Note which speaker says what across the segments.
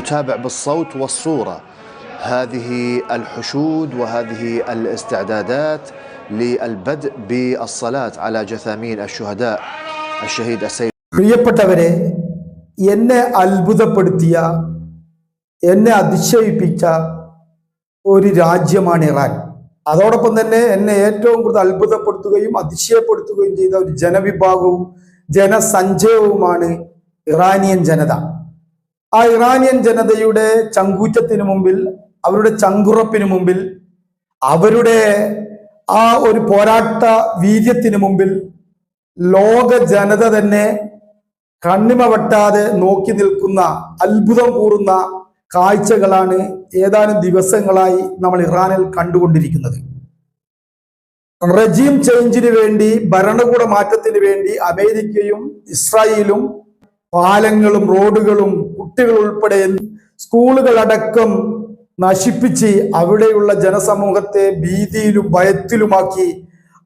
Speaker 1: نتابع بالصوت والصورة هذه الحشود وهذه الاستعدادات للبدء بالصلاة على جثامين الشهداء الشهيد السيد.
Speaker 2: പ്രിയപ്പെട്ടവരെ, എന്നെ അത്ഭുതപ്പെടുത്തിയ, എന്നെ അതിശയിപ്പിച്ച ഒരു രാജ്യമാണ് ഇറാൻ. അതോടൊപ്പം തന്നെ എന്നെ ഏറ്റവും കൂടുതൽ അത്ഭുതപ്പെടുത്തുകയും അതിശയപ്പെടുത്തുകയും ചെയ്ത ഒരു ജനവിഭാഗവും ജനസഞ്ചയവുമാണ് ഇറാനിയൻ ജനത. ആ ഇറാനിയൻ ജനതയുടെ ചങ്കൂറ്റത്തിന് മുമ്പിൽ, അവരുടെ ചങ്കുറപ്പിന് മുമ്പിൽ, അവരുടെ ആ ഒരു പോരാട്ട വീര്യത്തിന് മുമ്പിൽ ലോക ജനത തന്നെ കണ്ണിമ വെട്ടാതെ നോക്കി നിൽക്കുന്ന, അത്ഭുതം കൂറുന്ന കാഴ്ചകളാണ് ഏതാനും ദിവസങ്ങളായി നമ്മൾ ഇറാനിൽ കണ്ടുകൊണ്ടിരിക്കുന്നത്. റെജീം ചേഞ്ചിന് വേണ്ടി, ഭരണകൂട മാറ്റത്തിന് വേണ്ടി അമേരിക്കയും ഇസ്രായേലും പാലങ്ങളും റോഡുകളും കുട്ടികൾ ഉൾപ്പെടെ സ്കൂളുകളടക്കം നശിപ്പിച്ച് അവിടെയുള്ള ജനസമൂഹത്തെ ഭീതിയിലും ഭയത്തിലുമാക്കി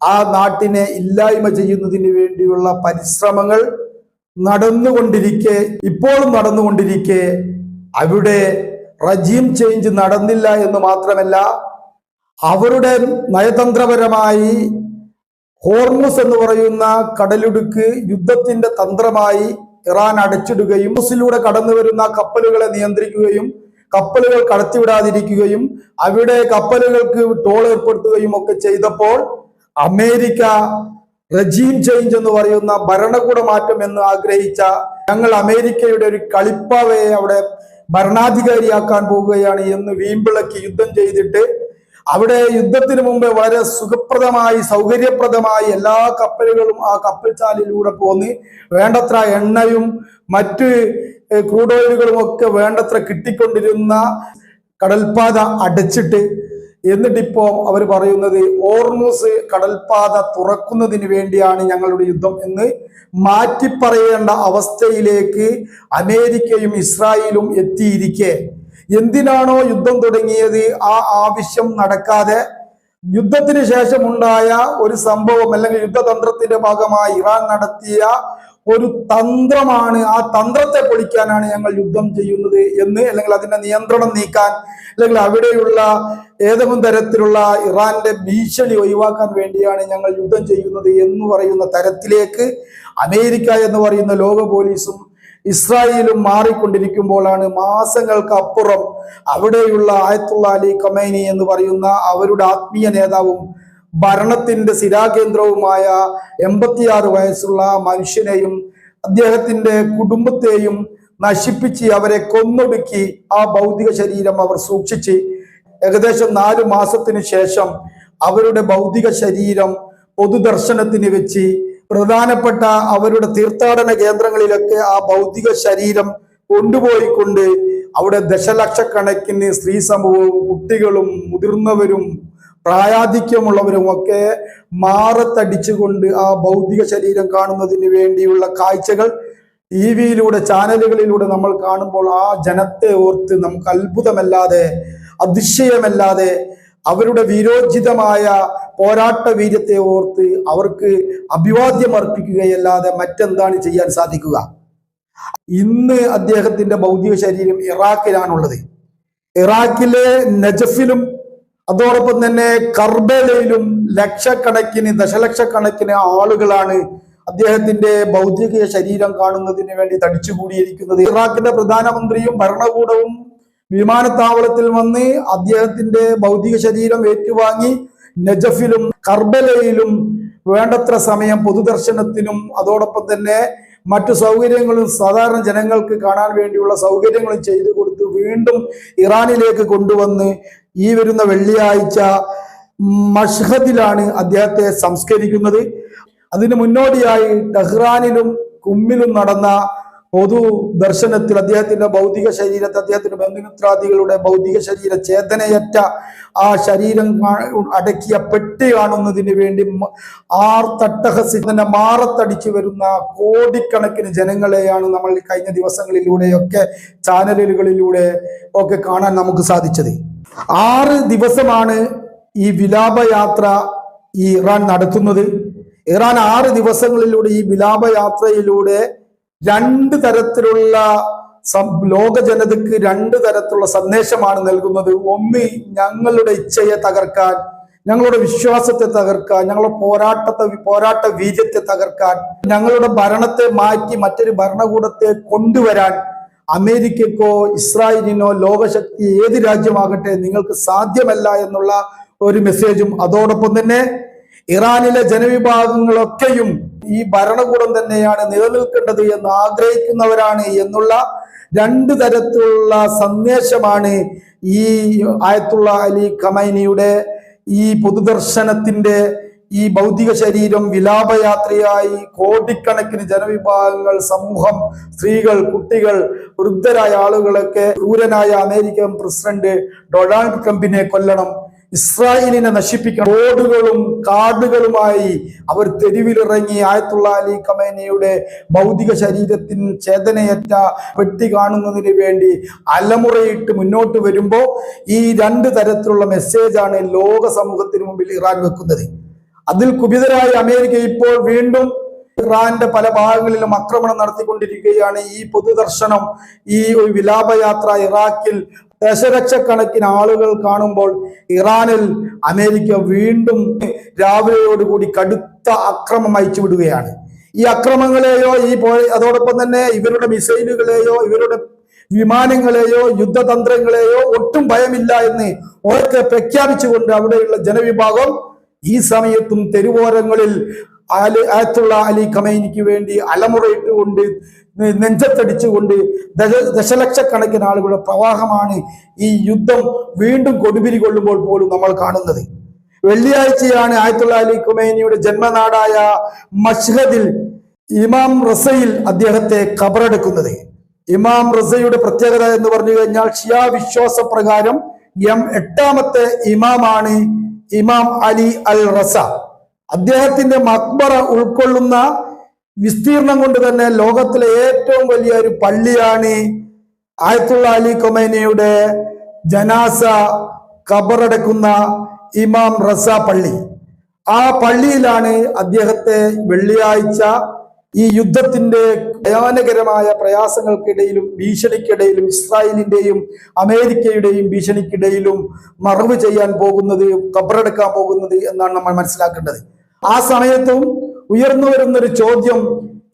Speaker 2: ആ നാട്ടിനെ ഇല്ലായ്മ ചെയ്യുന്നതിന് വേണ്ടിയുള്ള പരിശ്രമങ്ങൾ ഇപ്പോഴും നടന്നുകൊണ്ടിരിക്കെ അവിടെ റജീം ചേഞ്ച് നടന്നില്ല എന്ന് മാത്രമല്ല, അവരുടെ നയതന്ത്രപരമായി ഹോർമുസ് എന്ന് പറയുന്ന കടലിടുക്ക് യുദ്ധത്തിന്റെ തന്ത്രമായി ഇറാൻ അടച്ചിടുകയും ഹോർമുസിലൂടെ കടന്നു വരുന്ന കപ്പലുകളെ നിയന്ത്രിക്കുകയും കപ്പലുകൾ കടത്തിവിടാതിരിക്കുകയും അവിടെ കപ്പലുകൾക്ക് ടോൾ ഏർപ്പെടുത്തുകയും ഒക്കെ ചെയ്തപ്പോൾ അമേരിക്ക റജീം ചേഞ്ച് എന്ന് പറയുന്ന ഭരണകൂട മാറ്റം എന്ന് ആഗ്രഹിച്ച ഞങ്ങൾ അമേരിക്കയുടെ ഒരു കളിപ്പാവയെ അവിടെ ഭരണാധികാരിയാക്കാൻ പോവുകയാണ് എന്ന് വീമ്പിളക്കി യുദ്ധം ചെയ്തിട്ട് അവിടെ യുദ്ധത്തിന് മുമ്പ് വളരെ സുഖപ്രദമായി സൗകര്യപ്രദമായി എല്ലാ കപ്പലുകളും ആ കപ്പൽച്ചാലിലൂടെ പോന്ന് വേണ്ടത്ര എണ്ണയും മറ്റ് ക്രൂഡ് ഓയിലുകളും ഒക്കെ വേണ്ടത്ര കിട്ടിക്കൊണ്ടിരുന്ന കടൽപ്പാത അടച്ചിട്ട്, എന്നിട്ടിപ്പോ അവർ പറയുന്നത് ഹോർമുസ് കടൽപ്പാത തുറക്കുന്നതിന് വേണ്ടിയാണ് ഞങ്ങളുടെ യുദ്ധം എന്ന് മാറ്റി പറയേണ്ട അവസ്ഥയിലേക്ക് അമേരിക്കയും ഇസ്രായേലും എത്തിയിരിക്കെ, എന്തിനാണോ യുദ്ധം തുടങ്ങിയത് ആ ആവശ്യം നടക്കാതെ യുദ്ധത്തിന് ശേഷമുണ്ടായ ഒരു സംഭവം അല്ലെങ്കിൽ യുദ്ധതന്ത്രത്തിന്റെ ഭാഗമായി ഇറാൻ നടത്തിയ ഒരു തന്ത്രമാണ്, ആ തന്ത്രത്തെ പൊളിക്കാനാണ് ഞങ്ങൾ യുദ്ധം ചെയ്യുന്നത് എന്ന്, അല്ലെങ്കിൽ അതിന്റെ നിയന്ത്രണം നീക്കാൻ, അല്ലെങ്കിൽ അവിടെയുള്ള ഏതെങ്കിലും തരത്തിലുള്ള ഇറാന്റെ ഭീഷണി ഒഴിവാക്കാൻ വേണ്ടിയാണ് ഞങ്ങൾ യുദ്ധം ചെയ്യുന്നത് എന്ന് പറയുന്ന തരത്തിലേക്ക് അമേരിക്ക എന്ന് പറയുന്ന ലോക പോലീസും ഇസ്രായേലും മാറിക്കൊണ്ടിരിക്കുമ്പോഴാണ് മാസങ്ങൾക്ക് അപ്പുറം അവിടെയുള്ള ആയത്തുള്ള അലി ഖമൈനി എന്ന് പറയുന്ന അവരുടെ ആത്മീയ നേതാവും ഭരണത്തിന്റെ സ്ഥിരാകേന്ദ്രവുമായ 86 വയസ്സുള്ള മനുഷ്യനെയും അദ്ദേഹത്തിന്റെ കുടുംബത്തെയും നശിപ്പിച്ച് അവരെ കൊന്നൊടുക്കി ആ ഭൗതിക ശരീരം അവർ സൂക്ഷിച്ച് ഏകദേശം 4 മാസത്തിന് ശേഷം അവരുടെ ഭൗതിക ശരീരം പൊതുദർശനത്തിന് വെച്ച് പ്രധാനപ്പെട്ട അവരുടെ തീർത്ഥാടന കേന്ദ്രങ്ങളിലൊക്കെ ആ ഭൗതിക ശരീരം കൊണ്ടുപോയിക്കൊണ്ട് അവിടെ ദശലക്ഷക്കണക്കിന് സ്ത്രീ സമൂഹവും കുട്ടികളും മുതിർന്നവരും പ്രായാധിക്യമുള്ളവരും ഒക്കെ മാറത്തടിച്ചുകൊണ്ട് ആ ഭൗതിക ശരീരം കാണുന്നതിന് വേണ്ടിയുള്ള കാഴ്ചകൾ ടിവിയിലൂടെ ചാനലുകളിലൂടെ നമ്മൾ കാണുമ്പോൾ ആ ജനത്തെ ഓർത്ത് നമുക്ക് അത്ഭുതമല്ലാതെ അതിശയമല്ലാതെ അവരുടെ വീരോചിതമായ പോരാട്ട വീര്യത്തെ ഓർത്ത് അവർക്ക് അഭിവാദ്യം അർപ്പിക്കുകയല്ലാതെ മറ്റെന്താണ് ചെയ്യാൻ സാധിക്കുക? ഇന്ന് അദ്ദേഹത്തിന്റെ ഭൗതിക ശരീരം ഇറാഖിലാണുള്ളത്. ഇറാഖിലെ നജഫിലും അതോടൊപ്പം തന്നെ കർബലയിലും ദശലക്ഷക്കണക്കിന് ആളുകളാണ് അദ്ദേഹത്തിന്റെ ഭൗതിക ശരീരം കാണുന്നതിന് വേണ്ടി തടിച്ചുകൂടിയിരിക്കുന്നത്. ഇറാഖിന്റെ പ്രധാനമന്ത്രിയും ഭരണകൂടവും വിമാനത്താവളത്തിൽ വന്ന് അദ്ദേഹത്തിന്റെ ഭൗതിക ശരീരം ഏറ്റുവാങ്ങി നജഫിലും കർബലയിലും വേണ്ടത്ര സമയം പൊതുദർശനത്തിനും അതോടൊപ്പം തന്നെ മറ്റു സൗകര്യങ്ങളും സാധാരണ ജനങ്ങൾക്ക് കാണാൻ വേണ്ടിയുള്ള സൗകര്യങ്ങളും ചെയ്തു കൊടുത്ത് വീണ്ടും ഇറാനിലേക്ക് കൊണ്ടുവന്ന് ഈ വരുന്ന വെള്ളിയാഴ്ച മഷ്ഹദിലാണ് അദ്ദേഹത്തെ സംസ്കരിക്കുന്നത്. അതിന് മുന്നോടിയായി ടെഹ്റാനിലും കുമ്മിലും നടന്ന പൊതു ദർശനത്തിൽ അദ്ദേഹത്തിന്റെ ഭൗതിക ശരീരത്തെ, അദ്ദേഹത്തിന്റെ ബന്ധുമിത്രാദികളുടെ ഭൗതിക ശരീര ചേതനയറ്റ ആ ശരീരം അടക്കിയ പെട്ടി കാണുന്നതിന് വേണ്ടി ആർത്തട്ടഹസിന്റെ മാറത്തടിച്ചു വരുന്ന കോടിക്കണക്കിന് ജനങ്ങളെയാണ് നമ്മൾ കഴിഞ്ഞ ദിവസങ്ങളിലൂടെയൊക്കെ ചാനലുകളിലൂടെ ഒക്കെ കാണാൻ നമുക്ക് സാധിച്ചത്. 6 ദിവസമാണ് ഈ വിലാപയാത്ര ഈ ഇറാൻ നടത്തുന്നത്. ഇറാൻ 6 ദിവസങ്ങളിലൂടെ ഈ വിലാപയാത്രയിലൂടെ 2 തരത്തിലുള്ള ലോക ജനതയ്ക്ക് രണ്ട് തരത്തിലുള്ള സന്ദേശമാണ് നൽകുന്നത്. ഒന്ന്, ഞങ്ങളുടെ ഇച്ഛയെ തകർക്കാൻ, ഞങ്ങളുടെ വിശ്വാസത്തെ തകർക്കാൻ, ഞങ്ങളുടെ പോരാട്ട വീര്യത്തെ തകർക്കാൻ, ഞങ്ങളുടെ ഭരണത്തെ മാറ്റി മറ്റൊരു ഭരണകൂടത്തെ കൊണ്ടുവരാൻ അമേരിക്കക്കോ ഇസ്രായേലിനോ ലോകശക്തി ഏത് രാജ്യമാകട്ടെ നിങ്ങൾക്ക് സാധ്യമല്ല എന്നുള്ള ഒരു മെസ്സേജും, അതോടൊപ്പം തന്നെ ഇറാനിലെ ജനവിഭാഗങ്ങളൊക്കെയും ഈ ഭരണകൂടം തന്നെയാണ് നിലനിൽക്കേണ്ടത് എന്ന് ആഗ്രഹിക്കുന്നവരാണ് എന്നുള്ള രണ്ട് തരത്തിലുള്ള സന്ദേശമാണ് ഈ ആയത്തുള്ള അലി ഖമൈനിയുടെ ഈ പൊതുദർശനത്തിന്റെ ഈ ഭൗതിക ശരീരം വിലാപയാത്രയായി കോടിക്കണക്കിന് ജനവിഭാഗങ്ങൾ, സമൂഹം, സ്ത്രീകൾ, കുട്ടികൾ, വൃദ്ധരായ ആളുകളൊക്കെ ക്രൂരനായ അമേരിക്കൻ പ്രസിഡന്റ് ഡൊണാൾഡ് ട്രംപിനെ കൊല്ലണം, ഇസ്രായേലിനെ നശിപ്പിക്കണം, റോഡുകളും കാടുകളുമായി അവർ തെരുവിലിറങ്ങി ആയത്തുള്ള അലി ഖമൈനിയുടെ ഭൗതിക ശരീരത്തിന് ചേതനയറ്റ പെട്ടി കാണുന്നതിന് വേണ്ടി അലമുറയിട്ട് മുന്നോട്ട് വരുമ്പോൾ ഈ രണ്ട് തരത്തിലുള്ള മെസ്സേജാണ് ലോക സമൂഹത്തിന് മുമ്പിൽ ഇറാൻ വെക്കുന്നത്. അതിൽ കുപിതരായ അമേരിക്ക ഇപ്പോൾ വീണ്ടും ഇറാന്റെ പല ഭാഗങ്ങളിലും ആക്രമണം നടത്തിക്കൊണ്ടിരിക്കുകയാണ്. ഈ പൊതുദർശനം, ഈ ഒരു വിലാപയാത്ര ഇറാഖിൽ ദശലക്ഷക്കണക്കിന് ആളുകൾ കാണുമ്പോൾ ഇറാനിൽ അമേരിക്ക വീണ്ടും രാവിലെയോടുകൂടി കടുത്ത അക്രമം അയച്ചു വിടുകയാണ്. ഈ അക്രമങ്ങളെയോ അതോടൊപ്പം തന്നെ ഇവരുടെ മിസൈലുകളെയോ ഇവരുടെ വിമാനങ്ങളെയോ യുദ്ധതന്ത്രങ്ങളെയോ ഒട്ടും ഭയമില്ല എന്ന് ഉറക്കെ പ്രഖ്യാപിച്ചുകൊണ്ട് അവിടെയുള്ള ജനവിഭാഗം ഈ സമയത്തും തെരുവോരങ്ങളിൽ ആയത്തുള്ള അലി ഖമൈനിക്ക് വേണ്ടി അലമുറയിട്ടുകൊണ്ട് നെഞ്ചത്തടിച്ചുകൊണ്ട് ദശലക്ഷക്കണക്കിന് ആളുകളുടെ പ്രവാഹമാണ് ഈ യുദ്ധം വീണ്ടും കൊടുപിരി കൊള്ളുമ്പോൾ പോലും നമ്മൾ കാണുന്നത്. വെള്ളിയാഴ്ചയാണ് ആയത്തുള്ള അലി ഖമൈനിയുടെ ജന്മനാടായ മഷ്ഹദിൽ ഇമാം റസയിൽ അദ്ദേഹത്തെ ഖബറടക്കുന്നത്. ഇമാം റസയുടെ പ്രത്യേകത എന്ന് പറഞ്ഞു കഴിഞ്ഞാൽ ഷിയ വിശ്വാസ പ്രകാരം 8ാമത്തെ ഇമാമാണ് ഇമാം അലി അൽ റസ. അദ്ദേഹത്തിന്റെ മക്ബറ ഉൾക്കൊള്ളുന്ന വിസ്തീർണം കൊണ്ട് തന്നെ ലോകത്തിലെ ഏറ്റവും വലിയ ഒരു പള്ളിയാണ് ആയത്തുള്ള അലി ഖമൈനിയുടെ ജനാസ ഖബറടക്കുന്ന ഇമാം റസ പള്ളി. ആ പള്ളിയിലാണ് അദ്ദേഹത്തെ വെള്ളിയാഴ്ച ഈ യുദ്ധത്തിന്റെ ഭയാനകരമായ പ്രയാസങ്ങൾക്കിടയിലും ഭീഷണിക്കിടയിലും ഇസ്രായേലിന്റെയും അമേരിക്കയുടെയും ഭീഷണിക്കിടയിലും മറവ് ചെയ്യാൻ പോകുന്നത്, ഖബറടക്കാൻ പോകുന്നത് എന്നാണ് നമ്മൾ മനസ്സിലാക്കേണ്ടത്. ആ സമയത്തും ഉയർന്നു വരുന്നൊരു ചോദ്യം,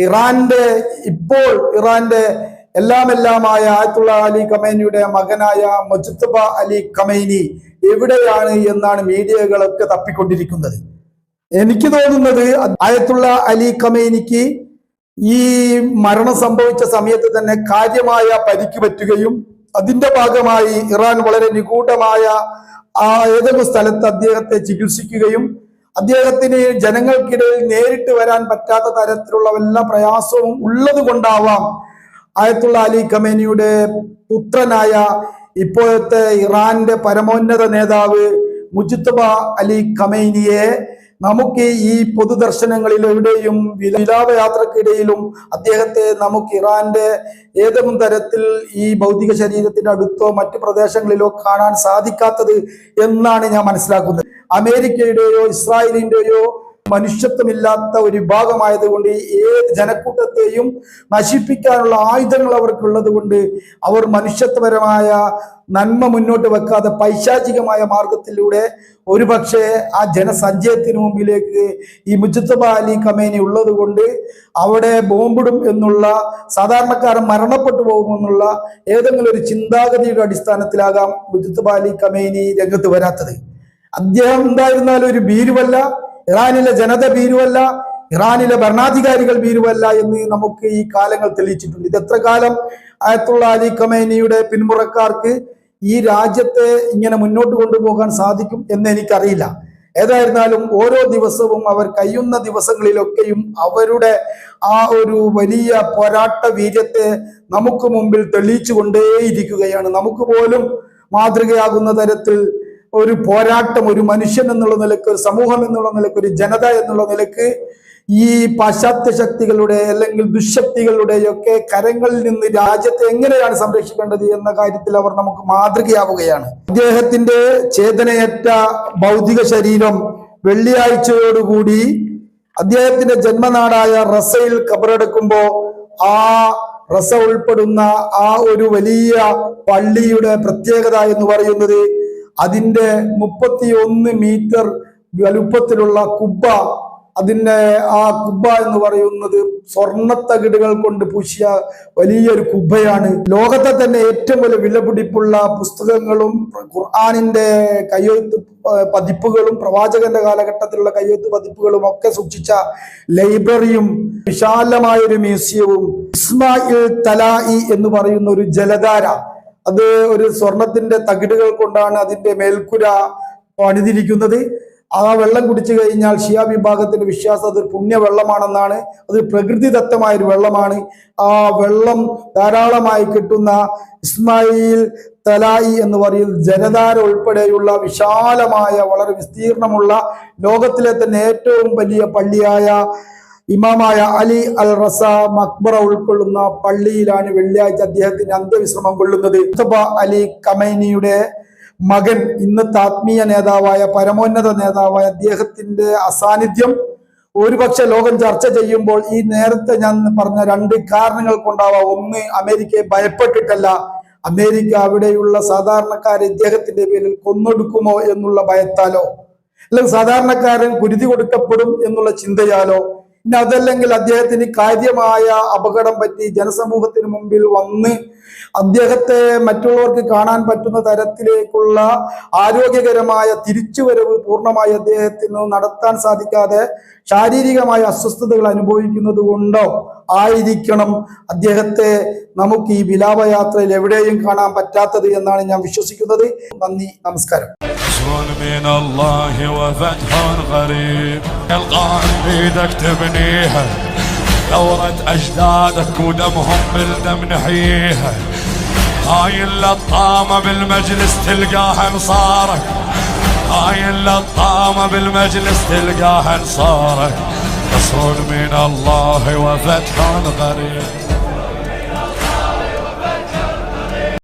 Speaker 2: ഇറാന്റെ എല്ലാമായ ആയത്തുള്ള അലി ഖമൈനിയുടെ മകനായ മുജ്തബ അലി ഖമൈനി എവിടെയാണ് എന്നാണ് മീഡിയകളൊക്കെ തപ്പിക്കൊണ്ടിരിക്കുന്നത്. എനിക്ക് തോന്നുന്നത് ആയത്തുള്ള അലി ഖമൈനിക്ക് ഈ മരണം സംഭവിച്ച സമയത്ത് തന്നെ കാര്യമായ പരിക്ക് പറ്റുകയും അതിന്റെ ഭാഗമായി ഇറാൻ വളരെ നിഗൂഢമായ ഏതെങ്കിലും സ്ഥലത്ത് അദ്ദേഹത്തെ ചികിത്സിക്കുകയും അദ്ദേഹത്തിന് ജനങ്ങൾക്കിടയിൽ നേരിട്ട് വരാൻ പറ്റാത്ത തരത്തിലുള്ള എല്ലാ പ്രയാസവും ഉള്ളത് കൊണ്ടാവാം ആയത്തുള്ള അലി ഖമൈനിയുടെ പുത്രനായ ഇപ്പോഴത്തെ ഇറാന്റെ പരമോന്നത നേതാവ് മുജ്തബ അലി ഖമൈനിയെ നമുക്ക് ഈ പൊതുദർശനങ്ങളിൽ എവിടെയും വിലാപയാത്രക്കിടയിലും അദ്ദേഹത്തെ നമുക്ക് ഇറാന്റെ ഏതെങ്കിലും തരത്തിൽ ഈ ഭൗതിക ശരീരത്തിന്റെ അടുത്തോ മറ്റു പ്രദേശങ്ങളിലോ കാണാൻ സാധിക്കാത്തത് എന്നാണ് ഞാൻ മനസ്സിലാക്കുന്നത്. അമേരിക്കയുടെയോ ഇസ്രായേലിന്റെയോ മനുഷ്യത്വമില്ലാത്ത ഒരു വിഭാഗമായതുകൊണ്ട് ഏത് ജനക്കൂട്ടത്തെയും നശിപ്പിക്കാനുള്ള ആയുധങ്ങൾ അവർക്കുള്ളത് കൊണ്ട് അവർ മനുഷ്യത്വപരമായ നന്മ മുന്നോട്ട് വെക്കാതെ പൈശാചികമായ മാർഗത്തിലൂടെ ഒരുപക്ഷെ ആ ജനസഞ്ചയത്തിന് മുമ്പിലേക്ക് ഈ മുജ്തബ അലി ഖമൈനി ഉള്ളത് കൊണ്ട് അവിടെ ബോംബിടും എന്നുള്ള, സാധാരണക്കാരൻ മരണപ്പെട്ടു പോകുമെന്നുള്ള ഏതെങ്കിലും ഒരു ചിന്താഗതിയുടെ അടിസ്ഥാനത്തിലാകാം മുജ്തബ അലി ഖമൈനി രംഗത്ത് വരാത്തത്. അദ്ദേഹം എന്തായിരുന്നാലും ഒരു ഭീരുവല്ല, ഇറാനിലെ ജനത ഭീരുവല്ല, ഇറാനിലെ ഭരണാധികാരികൾ ഭീരുവല്ല എന്ന് നമുക്ക് ഈ കാലങ്ങൾ തെളിയിച്ചിട്ടുണ്ട്. ഇത് എത്ര കാലം ആയത്തുള്ള അലി ഖമൈനിയുടെ പിന്മുറക്കാർക്ക് ഈ രാജ്യത്തെ ഇങ്ങനെ മുന്നോട്ട് കൊണ്ടുപോകാൻ സാധിക്കും എന്ന് എനിക്കറിയില്ല. ഏതായിരുന്നാലും ഓരോ ദിവസവും അവർ കഴിയുന്ന ദിവസങ്ങളിലൊക്കെയും അവരുടെ ആ ഒരു വലിയ പോരാട്ട വീര്യത്തെ നമുക്ക് മുമ്പിൽ തെളിയിച്ചു കൊണ്ടേയിരിക്കുകയാണ്. നമുക്ക് പോലും മാതൃകയാകുന്ന തരത്തിൽ ഒരു പോരാട്ടം, ഒരു മനുഷ്യൻ എന്നുള്ള നിലക്ക്, ഒരു സമൂഹം എന്നുള്ള നിലക്ക്, ഒരു ജനത എന്നുള്ള നിലക്ക് ഈ പാശ്ചാത്യ ശക്തികളുടെ അല്ലെങ്കിൽ ദുശക്തികളുടെയൊക്കെ കരങ്ങളിൽ നിന്ന് രാജ്യത്തെ എങ്ങനെയാണ് സംരക്ഷിക്കേണ്ടത് എന്ന കാര്യത്തിൽ അവർ നമുക്ക് മാതൃകയാവുകയാണ്. അദ്ദേഹത്തിന്റെ ചേതനയറ്റ ഭൗതിക ശരീരം വെള്ളിയാഴ്ചയോടുകൂടി അദ്ദേഹത്തിന്റെ ജന്മനാടായ റസയിൽ ഖബറടക്കുമ്പോ ആ റസ ഉൾപ്പെടുന്ന ആ ഒരു വലിയ പള്ളിയുടെ പ്രത്യേകത എന്ന് പറയുന്നത് അതിന്റെ 31 മീറ്റർ വലുപ്പത്തിലുള്ള കുബ്ബ, അതിന്റെ ആ കുബ്ബ എന്ന് പറയുന്നത് സ്വർണ്ണത്തകിടുകൾ കൊണ്ട് പൂശിയ വലിയൊരു കുബ്ബയാണ്. ലോകത്തെ തന്നെ ഏറ്റവും വലിയ വിലപിടിപ്പുള്ള പുസ്തകങ്ങളും ഖുർആനിന്റെ കയ്യെഴുത്ത് പതിപ്പുകളും പ്രവാചകന്റെ കാലഘട്ടത്തിലുള്ള കയ്യെഴുത്ത് പതിപ്പുകളും ഒക്കെ സൂക്ഷിച്ച ലൈബ്രറിയും വിശാലമായൊരു മ്യൂസിയവും, ഇസ്മായിൽ തലായി എന്ന് പറയുന്ന ഒരു ജലധാര, അത് ഒരു സ്വർണത്തിന്റെ തകിടുകൾ കൊണ്ടാണ് അതിന്റെ മേൽക്കുര പണിതിരിക്കുന്നത്. ആ വെള്ളം കുടിച്ചു കഴിഞ്ഞാൽ ഷിയ വിഭാഗത്തിന്റെ വിശ്വാസം അത് പുണ്യവെള്ളമാണെന്നാണ്. അത് പ്രകൃതിദത്തമായ ഒരു വെള്ളമാണ്. ആ വെള്ളം ധാരാളമായി കിട്ടുന്ന ഇസ്മായിൽ തലായി എന്ന് പറയുന്ന ജലധാര ഉൾപ്പെടെയുള്ള വിശാലമായ വളരെ വിസ്തീർണമുള്ള ലോകത്തിലെ തന്നെ ഏറ്റവും വലിയ പള്ളിയായ ഇമാമായ അലി അൽ റസ മക്ബറ ഉൾക്കൊള്ളുന്ന പള്ളിയിലാണ് വെള്ളിയാഴ്ച അദ്ദേഹത്തിന് അന്ത്യവിശ്രമം കൊള്ളുന്നത്. മുസ്തഫ അലി ഖമൈനിയുടെ മകൻ, ഇന്നത്തെ ആത്മീയ നേതാവായ പരമോന്നത നേതാവായ അദ്ദേഹത്തിന്റെ അസാന്നിധ്യം ഒരുപക്ഷെ ലോകം ചർച്ച ചെയ്യുമ്പോൾ ഈ നേരത്തെ ഞാൻ പറഞ്ഞ 2 കാരണങ്ങൾ കൊണ്ടാവാം. ഒന്ന്, അമേരിക്കയെ ഭയപ്പെട്ടിട്ടല്ല, അമേരിക്ക അവിടെയുള്ള സാധാരണക്കാരെ ഇദ്ദേഹത്തിന്റെ പേരിൽ കൊന്നൊടുക്കുമോ എന്നുള്ള ഭയത്താലോ, അല്ലെങ്കിൽ സാധാരണക്കാരൻ കുരുതി കൊടുക്കപ്പെടും എന്നുള്ള ചിന്തയാലോ, ഇനി അതല്ലെങ്കിൽ അദ്ദേഹത്തിന് കാര്യമായ അപകടം പറ്റി ജനസമൂഹത്തിന് മുമ്പിൽ വന്ന് അദ്ദേഹത്തെ മറ്റുള്ളവർക്ക് കാണാൻ പറ്റുന്ന തരത്തിലേക്കുള്ള ആരോഗ്യകരമായ തിരിച്ചുവരവ് പൂർണ്ണമായി അദ്ദേഹത്തിന് നടത്താൻ സാധിക്കാതെ ശാരീരികമായ അസ്വസ്ഥതകൾ അനുഭവിക്കുന്നത് കൊണ്ടോ ആയിരിക്കണം അദ്ദേഹത്തെ നമുക്ക് ഈ വിലാപയാത്രയിൽ എവിടെയും കാണാൻ പറ്റാത്തത് എന്നാണ് ഞാൻ വിശ്വസിക്കുന്നത്. നന്ദി, നമസ്കാരം.
Speaker 3: من الله وفتح غريب القاهم بيدك تبنيها ثورة أجدادك ودمهم بالدم نحييها هاي اللطامة بالمجلس تلقاها انصارك هاي اللطامة بالمجلس تلقاها انصارك نصر من الله وفتح غريب.